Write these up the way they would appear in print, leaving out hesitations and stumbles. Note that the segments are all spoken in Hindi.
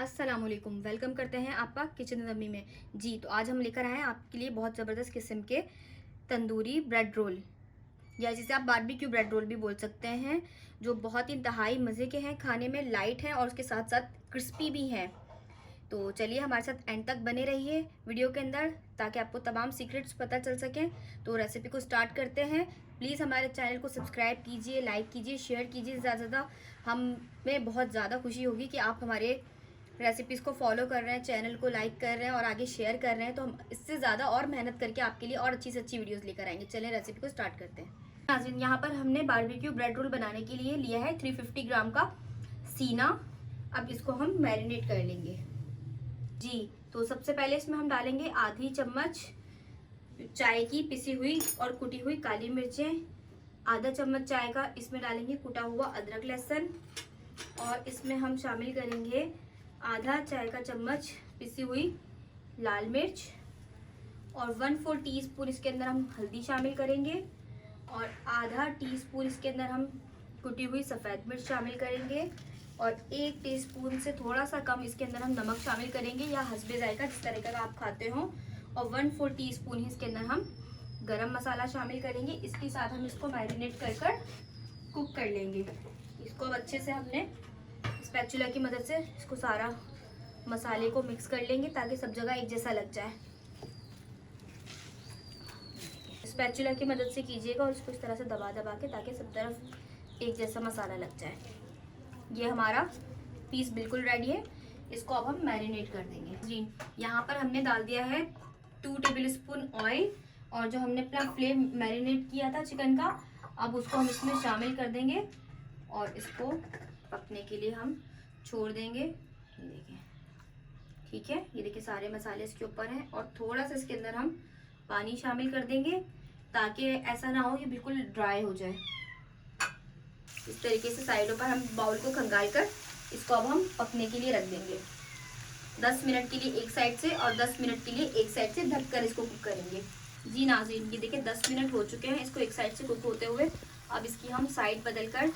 अस्सलामुअलैकुम, वेलकम करते हैं आपका किचन अम्मी में। जी तो आज हम लेकर आए हैं आपके लिए बहुत ज़बरदस्त किस्म के तंदूरी ब्रेड रोल, या जिसे आप बारबेक्यू ब्रेड रोल भी बोल सकते हैं, जो बहुत ही इंतहाई मज़े के हैं, खाने में लाइट हैं और उसके साथ साथ क्रिस्पी भी हैं। तो चलिए हमारे साथ एंड तक बने रहिए वीडियो के अंदर ताकि आपको तमाम सीक्रेट्स पता चल सकें। तो रेसिपी को स्टार्ट करते हैं। प्लीज़ हमारे चैनल को सब्सक्राइब कीजिए, लाइक कीजिए, शेयर कीजिए ज़्यादा से ज़्यादा। हमें बहुत ज़्यादा खुशी होगी कि आप हमारे रेसिपीज़ को फॉलो कर रहे हैं, चैनल को लाइक कर रहे हैं और आगे शेयर कर रहे हैं। तो हम इससे ज़्यादा और मेहनत करके आपके लिए और अच्छी से अच्छी वीडियोज़ लेकर आएंगे। चलें रेसिपी को स्टार्ट करते हैं। नाज़रीन, यहाँ पर हमने बारबेक्यू ब्रेड रोल बनाने के लिए लिया है 350 ग्राम का सीना। अब इसको हम मैरिनेट कर लेंगे। जी तो सबसे पहले इसमें हम डालेंगे आधी चम्मच चाय की पिसी हुई और कुटी हुई काली मिर्चें, आधा चम्मच चाय का इसमें डालेंगे कुटा हुआ अदरक लहसुन, और इसमें हम शामिल करेंगे आधा चाय का चम्मच पिसी हुई लाल मिर्च, और 1/4 टीस्पून इसके अंदर हम हल्दी शामिल करेंगे, और आधा टीस्पून इसके अंदर हम कुटी हुई सफ़ेद मिर्च शामिल करेंगे, और 1 टीस्पून से थोड़ा सा कम इसके अंदर हम नमक शामिल करेंगे या हस्बे जायका जिस तरह का आप खाते हो, और 1/4 टीस्पून ही इसके अंदर हम गरम मसाला शामिल करेंगे। इसके साथ हम इसको मैरिनेट कर कुक कर लेंगे। इसको अब अच्छे से हमने स्पैचुला की मदद से इसको सारा मसाले को मिक्स कर लेंगे ताकि सब जगह एक जैसा लग जाए। स्पैचुला की मदद से कीजिएगा और इसको इस तरह से दबा दबा के ताकि सब तरफ एक जैसा मसाला लग जाए। ये हमारा पीस बिल्कुल रेडी है। इसको अब हम मैरिनेट कर देंगे। जी यहाँ पर हमने डाल दिया है 2 टेबलस्पून ऑयल, और जो हमने अपना फ्लेम मैरिनेट किया था चिकन का, अब उसको हम इसमें शामिल कर देंगे और इसको पकने के लिए हम छोड़ देंगे। ये देखिए, ठीक है, ये देखिए सारे मसाले इसके ऊपर हैं, और थोड़ा सा इसके अंदर हम पानी शामिल कर देंगे ताकि ऐसा ना हो कि बिल्कुल ड्राई हो जाए। इस तरीके से साइडों पर हम बाउल को खंगाल कर इसको अब हम पकने के लिए रख देंगे। 10 मिनट के लिए एक साइड से और 10 मिनट के लिए एक साइड से ढककर इसको कुक करेंगे। जी नाज़रीन, ये देखिए 10 मिनट हो चुके हैं इसको एक साइड से कुक होते हुए। अब इसकी हम साइड बदल कर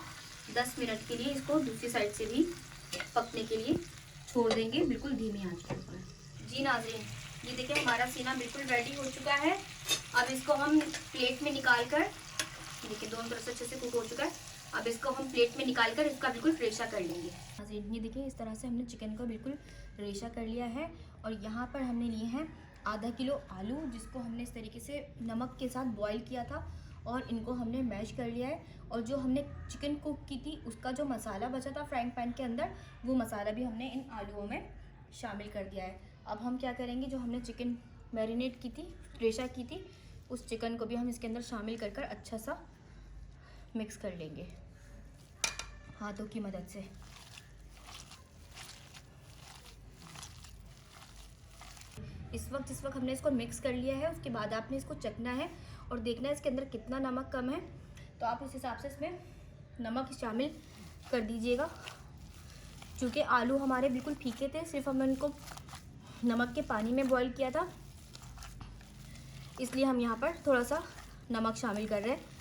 10 मिनट के लिए इसको दूसरी साइड से भी पकने के लिए छोड़ देंगे, बिल्कुल धीमी आंच के ऊपर। जी नाज़रीन, ये देखिए हमारा सीना बिल्कुल रेडी हो चुका है। अब इसको हम प्लेट में निकाल कर, देखिए दोनों तरफ से अच्छे से कुक हो चुका है। अब इसको हम प्लेट में निकाल कर इसका बिल्कुल रेशा कर लेंगे। नाज़रीन, ये देखिए इस तरह से हमने चिकन का बिल्कुल रेशा कर लिया है, और यहाँ पर हमने लिए हैं आधा किलो आलू, जिसको हमने इस तरीके से नमक के साथ बॉईल किया था, और इनको हमने मैश कर लिया है। और जो हमने चिकन कुक की थी उसका जो मसाला बचा था फ्राइंग पैन के अंदर, वो मसाला भी हमने इन आलूओं में शामिल कर दिया है। अब हम क्या करेंगे, जो हमने चिकन मैरिनेट की थी, रेशा की थी, उस चिकन को भी हम इसके अंदर शामिल कर अच्छा सा मिक्स कर लेंगे हाथों की मदद से। जिस वक्त हमने इसको मिक्स कर लिया है, उसके बाद आपने इसको चखना है और देखना है इसके अंदर कितना नमक कम है, तो आप उस हिसाब से इसमें नमक शामिल कर दीजिएगा। क्योंकि आलू हमारे बिल्कुल फीके थे, सिर्फ हमने उनको नमक के पानी में बॉईल किया था, इसलिए हम यहाँ पर थोड़ा सा नमक शामिल कर रहे हैं।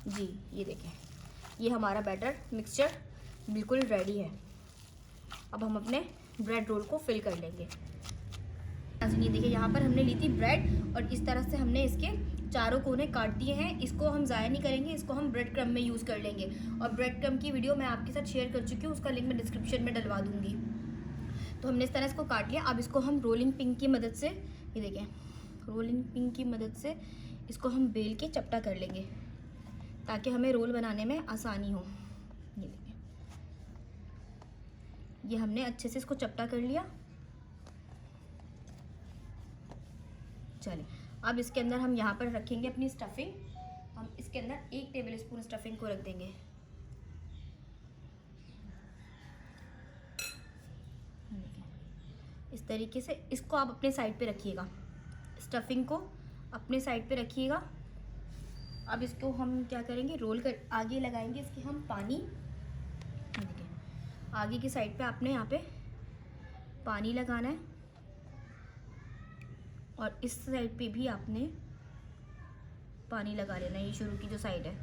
जी ये देखें, ये हमारा बैटर मिक्सचर बिल्कुल रेडी है। अब हम अपने ब्रेड रोल को फिल कर लेंगे। ये देखिए यहाँ पर हमने ली थी ब्रेड, और इस तरह से हमने इसके चारों कोने काट दिए हैं। इसको हम ज़ाया नहीं करेंगे, इसको हम ब्रेड क्रम्ब में यूज़ कर लेंगे, और ब्रेड क्रम्ब की वीडियो मैं आपके साथ शेयर कर चुकी हूँ, उसका लिंक मैं डिस्क्रिप्शन में डलवा दूँगी। तो हमने इस तरह इसको काट लिया। अब इसको हम रोलिंग पिन की मदद से, ये देखें, रोलिंग पिन की मदद से इसको हम बेल के चपटा कर लेंगे ताकि हमें रोल बनाने में आसानी हो। ये देखिए, ये हमने अच्छे से इसको चपटा कर लिया। चलिए, अब इसके अंदर हम यहाँ पर रखेंगे अपनी स्टफिंग। हम इसके अंदर 1 टेबलस्पून स्टफिंग को रख देंगे। इस तरीके से इसको आप अपने साइड पे रखिएगा, स्टफिंग को अपने साइड पे रखिएगा। अब इसको हम क्या करेंगे, रोल कर आगे लगाएंगे इसके हम पानी। देखिए, आगे की साइड पे आपने यहाँ पे पानी लगाना है, और इस साइड पे भी आपने पानी लगा लेना है, ये शुरू की जो साइड है।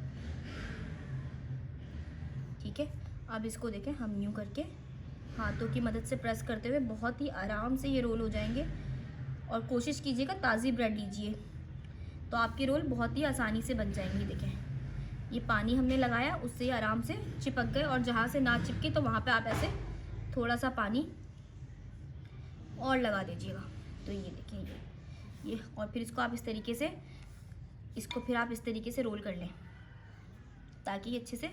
ठीक है। अब इसको देखें हम यूँ करके हाथों की मदद से प्रेस करते हुए बहुत ही आराम से ये रोल हो जाएंगे। और कोशिश कीजिएगा ताज़ी ब्रेड लीजिए, तो आपके रोल बहुत ही आसानी से बन जाएंगे। देखें ये पानी हमने लगाया, उससे ही आराम से चिपक गए, और जहाँ से ना चिपके तो वहाँ पे आप ऐसे थोड़ा सा पानी और लगा दीजिएगा। तो ये देखिए ये और फिर इसको आप इस तरीके से रोल कर लें ताकि ये अच्छे से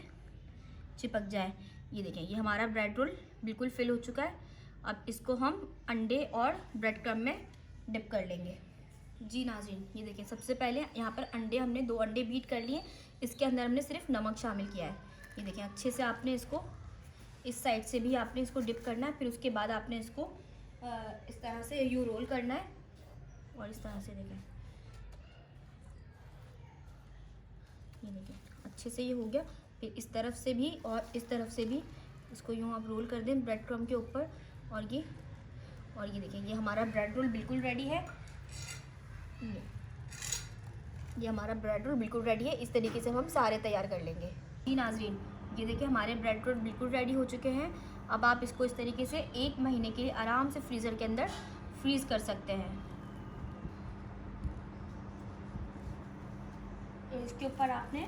चिपक जाए। ये देखें ये हमारा ब्रेड रोल बिल्कुल फिल हो चुका है। अब इसको हम अंडे और ब्रेड क्रम्ब में डिप कर लेंगे। जी नाज़रीन, ये देखें सबसे पहले यहाँ पर हमने 2 अंडे बीट कर लिए। इसके अंदर हमने सिर्फ नमक शामिल किया है। ये देखें अच्छे से आपने इसको इस साइड से भी आपने इसको डिप करना है। फिर उसके बाद आपने इसको इस तरह से यूँ रोल करना है और इस तरह से देखें, ये देखें अच्छे से ये हो गया। फिर इस तरफ से भी और इस तरफ से भी इसको यूँ आप रोल कर दें ब्रेड क्रम्ब के ऊपर। और ये देखें ये हमारा ब्रेड रोल बिल्कुल रेडी है। ये हमारा ब्रेड रोल बिल्कुल रेडी है। इस तरीके से हम सारे तैयार कर लेंगे। जी नाज़रीन, ये देखिए हमारे ब्रेड रोल बिल्कुल रेडी हो चुके हैं। अब आप इसको इस तरीके से 1 महीने के लिए आराम से फ्रीज़र के अंदर फ्रीज़ कर सकते हैं। तो इसके ऊपर आपने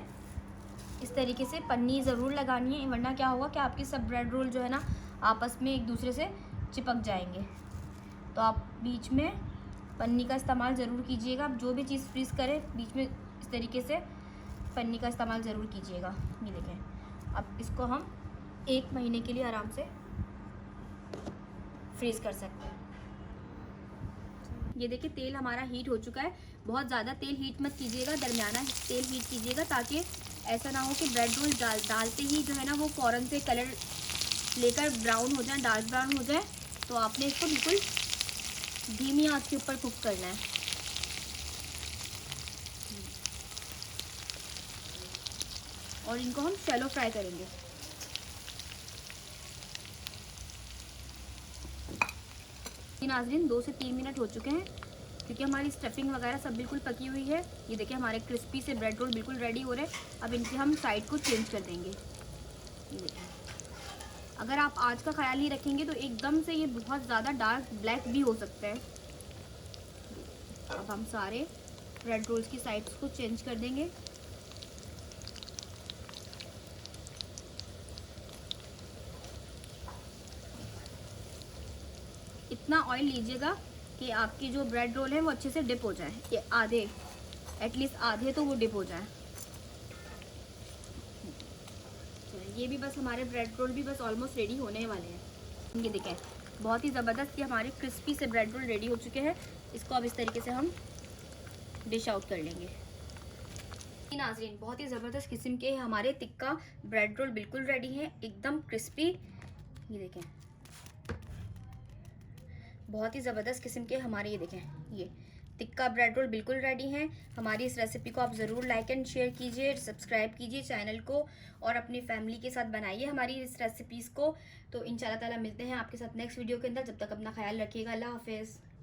इस तरीके से पन्नी ज़रूर लगानी है, वरना क्या होगा कि आपके सब ब्रेड रोल जो है ना आपस में एक दूसरे से चिपक जाएंगे। तो आप बीच में पन्नी का इस्तेमाल ज़रूर कीजिएगा। आप जो भी चीज़ फ्रीज़ करें बीच में इस तरीके से पन्नी का इस्तेमाल ज़रूर कीजिएगा। ये देखें अब इसको हम 1 महीने के लिए आराम से फ्रीज़ कर सकते हैं। ये देखिए तेल हमारा हीट हो चुका है। बहुत ज़्यादा तेल हीट मत कीजिएगा, दरमियाना तेल हीट कीजिएगा, ताकि ऐसा ना हो कि ब्रेड रोल डालते ही जो है ना वो फ़ौरन से कलर लेकर ब्राउन हो जाए, डार्क ब्राउन हो जाए। तो आपने इसको बिल्कुल धीमी आंच के ऊपर कुक करना है। और इनको हम शैलो फ्राई करेंगे। नाज़रीन 2 से 3 मिनट हो चुके हैं, क्योंकि हमारी स्टफिंग वगैरह सब बिल्कुल पकी हुई है। ये देखिए हमारे क्रिस्पी से ब्रेड रोल बिल्कुल रेडी हो रहे हैं। अब इनकी हम साइड को चेंज कर देंगे। ये देखिए अगर आप आज का ख्याल ही रखेंगे तो एकदम से ये बहुत ज़्यादा डार्क ब्लैक भी हो सकता है। अब हम सारे ब्रेड रोल्स की साइड्स को चेंज कर देंगे। इतना ऑयल लीजिएगा कि आपकी जो ब्रेड रोल है वो अच्छे से डिप हो जाए। ये आधे एटलीस्ट आधे तो वो डिप हो जाए। ये भी बस हमारे ब्रेड रोल भी बस ऑलमोस्ट रेडी होने वाले हैं। ये देखें बहुत ही ज़बरदस्त ये हमारे क्रिस्पी से ब्रेड रोल रेडी हो चुके हैं। इसको अब इस तरीके से हम डिश आउट कर लेंगे। नाज़रीन बहुत ही ज़बरदस्त किस्म के हमारे टिक्का ब्रेड रोल बिल्कुल रेडी है, एकदम क्रिस्पी। ये देखें बहुत ही ज़बरदस्त किस्म के हमारे ये देखें ये टिक्का ब्रेड रोल बिल्कुल रेडी हैं। हमारी इस रेसिपी को आप ज़रूर लाइक एंड शेयर कीजिए, सब्सक्राइब कीजिए चैनल को और अपनी फैमिली के साथ बनाइए हमारी इस रेसिपीज़ को। तो इंशाल्लाह ताला मिलते हैं आपके साथ नेक्स्ट वीडियो के अंदर। जब तक अपना ख्याल रखिएगा। अल्लाह हाफिज़।